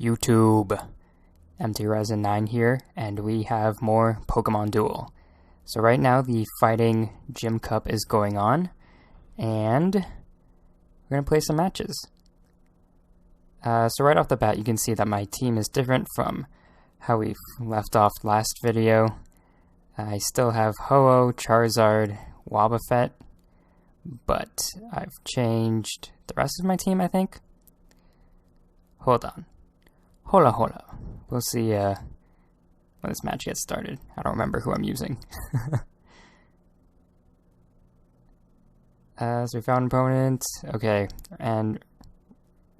YouTube? MTResin9 here, and we have more Pokemon Duel. So right now the Fighting Gym Cup is going on, and we're going to play some matches. So right off the bat you can see that my team is different from how we left off last video. I still have Ho-Oh, Charizard, Wobbuffet, but I've changed the rest of my team, I think. Hold on. Hola. We'll see when this match gets started. I don't remember who I'm using. So we found an opponent. Okay, and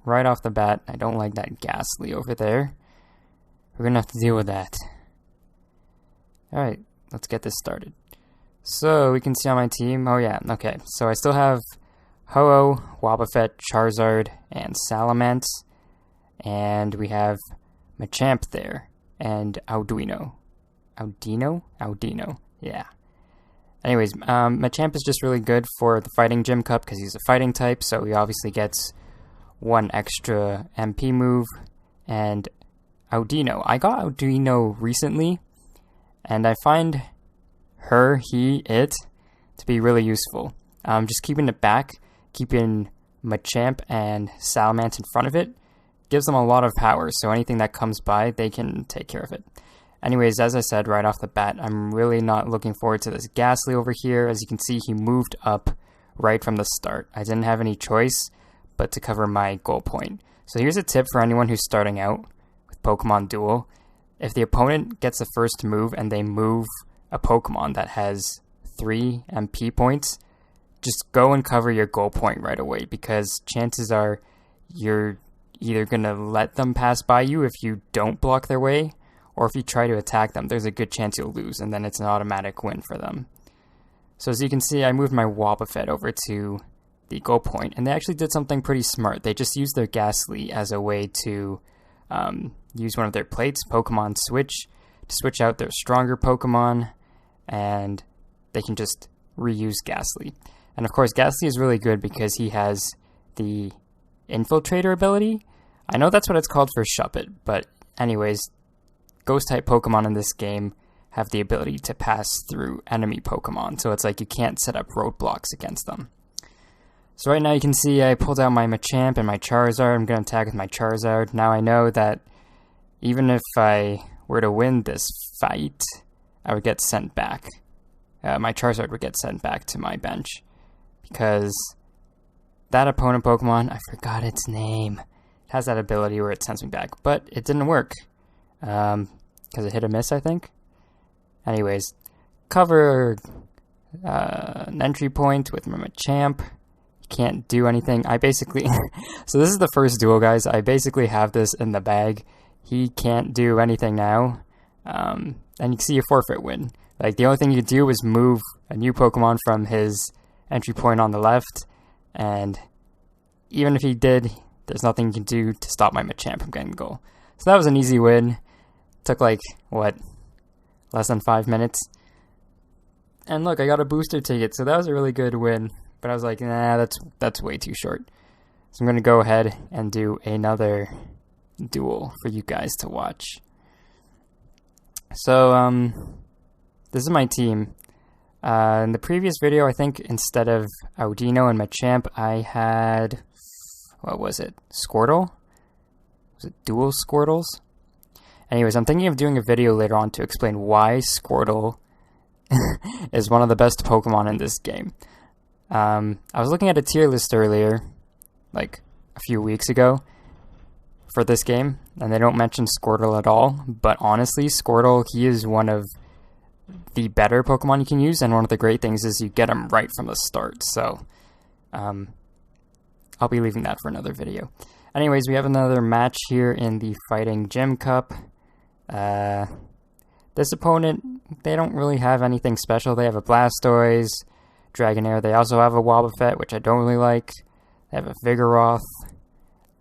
right off the bat, I don't like that Ghastly over there. We're gonna have to deal with that. Alright, let's get this started. So we can see on my team, oh yeah, okay. So I still have Ho-Oh, Wobbuffet, Charizard, and Salamence. And we have Machamp there, and Audino, yeah. Anyways, Machamp is just really good for the Fighting Gym Cup because he's a fighting type, so he obviously gets one extra MP move. And Audino, I got Audino recently, and I find it to be really useful. Just keeping it back, keeping Machamp and Salamence in front of it, gives them a lot of power, so anything that comes by, they can take care of it. Anyways, as I said right off the bat, I'm really not looking forward to this Ghastly over here. As you can see, he moved up right from the start. I didn't have any choice but to cover my goal point. So here's a tip for anyone who's starting out with Pokemon Duel. If the opponent gets the first move and they move a Pokemon that has 3 MP points, just go and cover your goal point right away, because chances are you're either going to let them pass by you if you don't block their way, or if you try to attack them, there's a good chance you'll lose, and then it's an automatic win for them. So as you can see, I moved my Wobbuffet over to the goal point, and they actually did something pretty smart. They just used their Ghastly as a way to use one of their plates, Pokemon Switch, to switch out their stronger Pokemon, and they can just reuse Ghastly. And of course, Ghastly is really good because he has the Infiltrator ability. I know that's what it's called for Shuppet, but anyways, Ghost-type Pokemon in this game have the ability to pass through enemy Pokemon, so it's like you can't set up roadblocks against them. So right now you can see I pulled out my Machamp and my Charizard. I'm going to attack with my Charizard. Now I know that even if I were to win this fight, I would get sent back. My Charizard would get sent back to my bench, because that opponent Pokemon, I forgot its name, it has that ability where it sends me back, but it didn't work, because it hit a miss, I think. Anyways, cover an entry point with my Machamp. You can't do anything. I basically, so this is the first duel, guys. I basically have this in the bag. He can't do anything now, and you can see a forfeit win. Like, the only thing you could do was move a new Pokemon from his entry point on the left, and even if he did, there's nothing you can do to stop my Machamp from getting the goal. So that was an easy win. Took like, less than 5 minutes. And look, I got a booster ticket, so that was a really good win. But I was like, nah, that's way too short. So I'm going to go ahead and do another duel for you guys to watch. So, this is my team. In the previous video, I think instead of Audino and Machamp, I had, what was it, Squirtle? Was it dual Squirtles? Anyways, I'm thinking of doing a video later on to explain why Squirtle is one of the best Pokemon in this game. I was looking at a tier list earlier, like a few weeks ago, for this game, and they don't mention Squirtle at all, but honestly, Squirtle, he is one of the better Pokemon you can use, and one of the great things is you get them right from the start, so I'll be leaving that for another video. Anyways, we have another match here in the Fighting Gym Cup. This opponent, they don't really have anything special. They have a Blastoise, Dragonair. They also have a Wobbuffet, which I don't really like. They have a Vigoroth.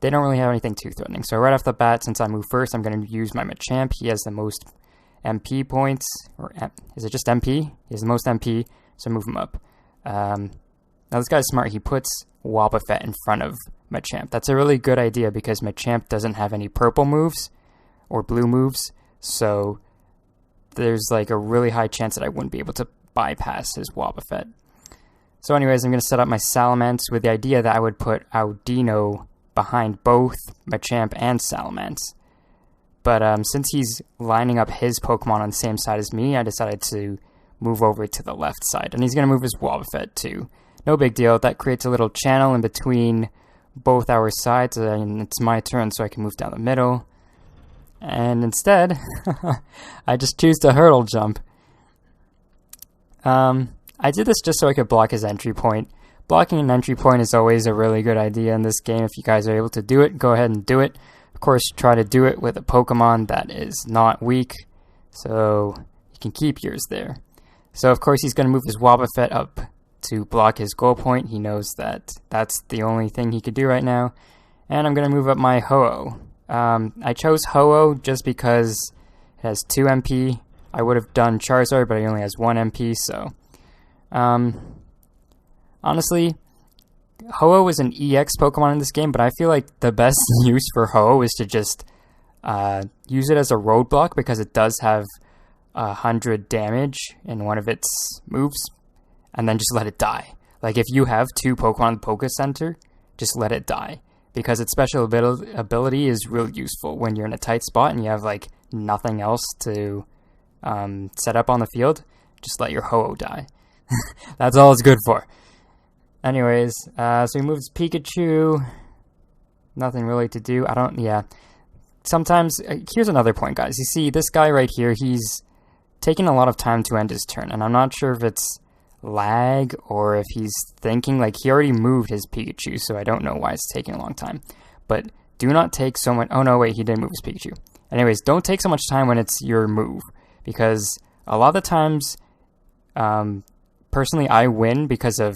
They don't really have anything too threatening. So right off the bat, since I move first, I'm going to use my Machamp. He has the most MP points, or is it just MP? He has the most MP, so move him up. Now this guy's smart. He puts Wobbuffet in front of Machamp. That's a really good idea because Machamp doesn't have any purple moves or blue moves, so there's like a really high chance that I wouldn't be able to bypass his Wobbuffet. So anyways, I'm going to set up my Salamence with the idea that I would put Audino behind both Machamp and Salamence. But since he's lining up his Pokemon on the same side as me, I decided to move over to the left side. And he's going to move his Wobbuffet too. No big deal. That creates a little channel in between both our sides, and it's my turn, so I can move down the middle. And instead, I just choose to hurdle jump. I did this just so I could block his entry point. Blocking an entry point is always a really good idea in this game. If you guys are able to do it, go ahead and do it. Of course, try to do it with a Pokemon that is not weak, so you can keep yours there. So of course he's going to move his Wobbuffet up to block his goal point. He knows that that's the only thing he could do right now. And I'm going to move up my Ho-Oh. I chose Ho-Oh just because it has 2 MP. I would have done Charizard, but it only has 1 MP, so... honestly, Ho-Oh is an EX Pokemon in this game, but I feel like the best use for Ho-Oh is to just use it as a roadblock because it does have 100 damage in one of its moves, and then just let it die. Like, if you have 2 Pokemon in the Poké Center, just let it die. Because its special ability is really useful when you're in a tight spot and you have, like, nothing else to set up on the field. Just let your Ho-Oh die. That's all it's good for. Anyways, so he moves Pikachu. Nothing really to do. Sometimes, here's another point, guys. You see, this guy right here, he's taking a lot of time to end his turn. And I'm not sure if it's lag or if he's thinking, like, he already moved his Pikachu, so I don't know why it's taking a long time. But do not take so much... Oh, no, wait, he didn't move his Pikachu. Anyways, don't take so much time when it's your move, because a lot of the times, personally, I win because of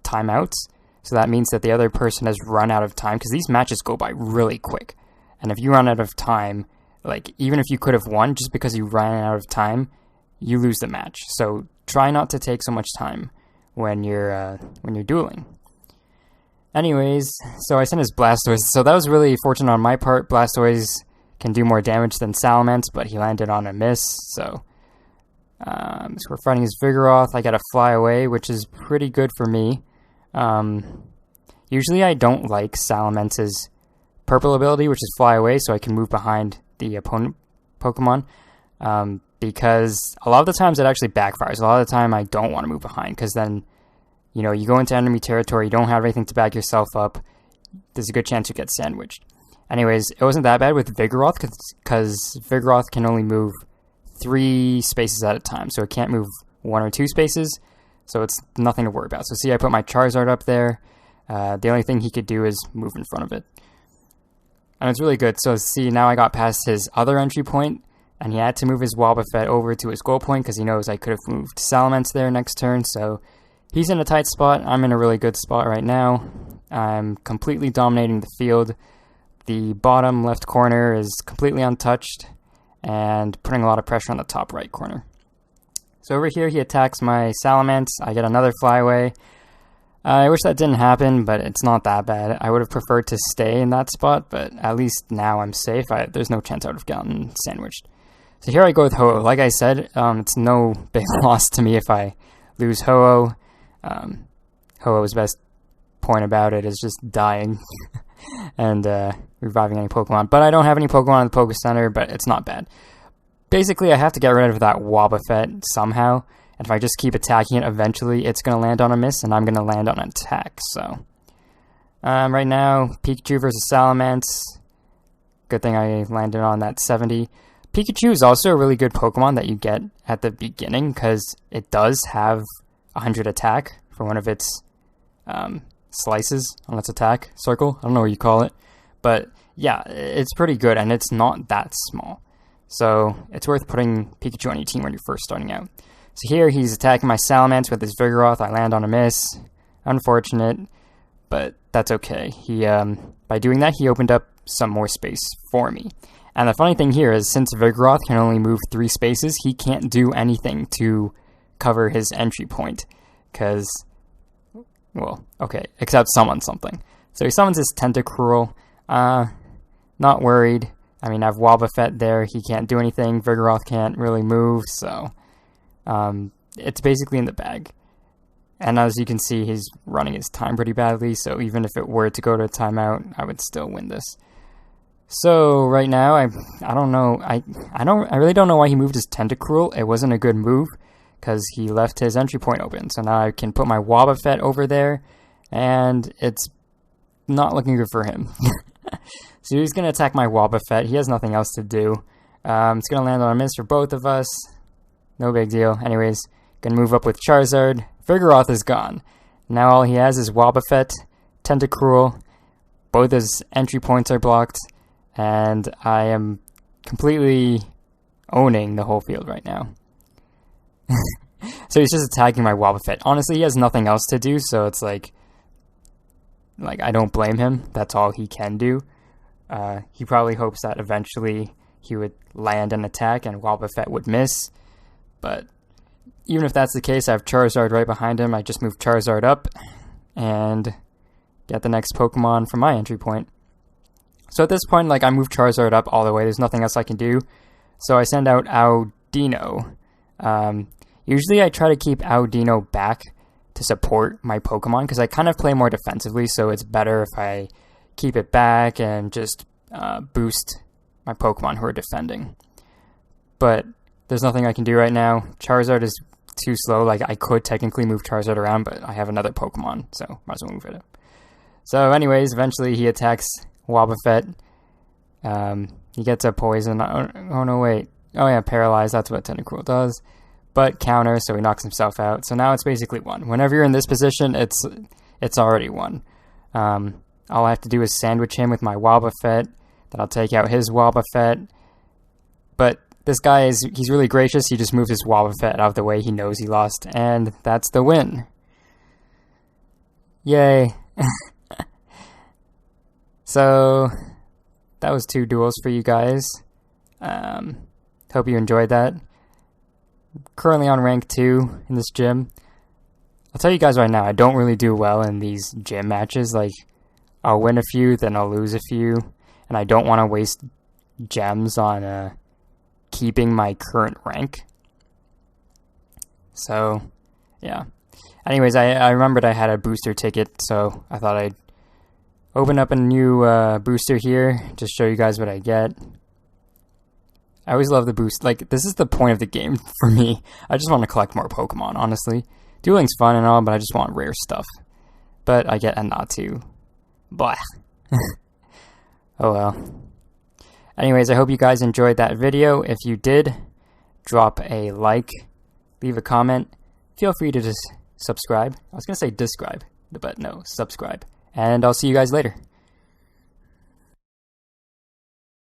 timeouts, so that means that the other person has run out of time, because these matches go by really quick. And if you run out of time, like, even if you could have won, just because you ran out of time, you lose the match. So try not to take so much time when you're dueling. Anyways, so I sent his Blastoise. So that was really fortunate on my part. Blastoise can do more damage than Salamence, but he landed on a miss. So we're fighting his Vigoroth. I got a Fly Away, which is pretty good for me. Usually I don't like Salamence's purple ability, which is Fly Away, so I can move behind the opponent Pokemon. Because a lot of the times it actually backfires. A lot of the time I don't want to move behind, because then, you know, you go into enemy territory, you don't have anything to back yourself up, there's a good chance you get sandwiched. Anyways, it wasn't that bad with Vigoroth, because Vigoroth can only move 3 spaces at a time, so it can't move 1 or 2 spaces, so it's nothing to worry about. So see, I put my Charizard up there. The only thing he could do is move in front of it. And it's really good. So see, now I got past his other entry point, and he had to move his Wobbuffet over to his goal point because he knows I could have moved Salamence there next turn. So he's in a tight spot. I'm in a really good spot right now. I'm completely dominating the field. The bottom left corner is completely untouched and putting a lot of pressure on the top right corner. So over here, he attacks my Salamence. I get another Fly Away. I wish that didn't happen, but it's not that bad. I would have preferred to stay in that spot, but at least now I'm safe. There's no chance I would have gotten sandwiched. So here I go with Ho-Oh. Like I said, it's no big loss to me if I lose Ho-Oh. Ho-Oh's best point about it is just dying and reviving any Pokemon. But I don't have any Pokemon in the Poké Center, but it's not bad. Basically, I have to get rid of that Wobbuffet somehow. And if I just keep attacking it, eventually it's going to land on a miss, and I'm going to land on an attack. So, right now, Pikachu versus Salamence. Good thing I landed on that 70. Pikachu is also a really good Pokemon that you get at the beginning, because it does have 100 attack for one of its slices on its attack circle. I don't know what you call it. But, yeah, it's pretty good, and it's not that small. So, it's worth putting Pikachu on your team when you're first starting out. So here, he's attacking my Salamence with his Vigoroth. I land on a miss. Unfortunate, but that's okay. By doing that, he opened up some more space for me. And the funny thing here is, since Vigoroth can only move 3 spaces, he can't do anything to cover his entry point. Because Well, okay, except summon something. So he summons his Tentacruel. Not worried. I mean, I have Wobbuffet there. He can't do anything. Vigoroth can't really move, so it's basically in the bag. And as you can see, he's running his time pretty badly, so even if it were to go to a timeout, I would still win this. So right now, I don't know. I really don't know why he moved his Tentacruel. It wasn't a good move because he left his entry point open. So now I can put my Wobbuffet over there, and it's not looking good for him. So he's gonna attack my Wobbuffet. He has nothing else to do. It's gonna land on a miss for both of us. No big deal. Anyways, gonna move up with Charizard. Vigoroth is gone. Now all he has is Wobbuffet, Tentacruel. Both his entry points are blocked, and I am completely owning the whole field right now. So he's just attacking my Wobbuffet. Honestly, he has nothing else to do, so it's like I don't blame him. That's all he can do. He probably hopes that eventually he would land an attack and Wobbuffet would miss, but even if that's the case, I have Charizard right behind him. I just move Charizard up and get the next Pokemon from my entry point. So at this point, I move Charizard up all the way. There's nothing else I can do. So I send out Audino. Usually I try to keep Audino back to support my Pokemon because I kind of play more defensively, so it's better if I keep it back and just boost my Pokemon who are defending. But there's nothing I can do right now. Charizard is too slow. I could technically move Charizard around, but I have another Pokemon, so might as well move it up. So anyways, eventually he attacks Wobbuffet. He gets a poison. Oh no, wait. Oh yeah, paralyzed. That's what Tentacruel does. But counter, so he knocks himself out. So now it's basically won. Whenever you're in this position, it's already won. All I have to do is sandwich him with my Wobbuffet. Then I'll take out his Wobbuffet. But this guy he's really gracious. He just moves his Wobbuffet out of the way. He knows he lost, and that's the win. Yay. So that was 2 duels for you guys. Hope you enjoyed that. Currently on rank 2 in this gym. I'll tell you guys right now, I don't really do well in these gym matches. I'll win a few, then I'll lose a few, and I don't want to waste gems on keeping my current rank. So, yeah. Anyways, I remembered I had a booster ticket, so I thought I'd open up a new booster here, just show you guys what I get. I always love the boost. This is the point of the game for me. I just want to collect more Pokemon, honestly. Dueling's fun and all, but I just want rare stuff. But I get a Natu. Blah. Oh well. Anyways, I hope you guys enjoyed that video. If you did, drop a like, leave a comment. Feel free to just subscribe. I was going to say describe, but no, subscribe. And I'll see you guys later.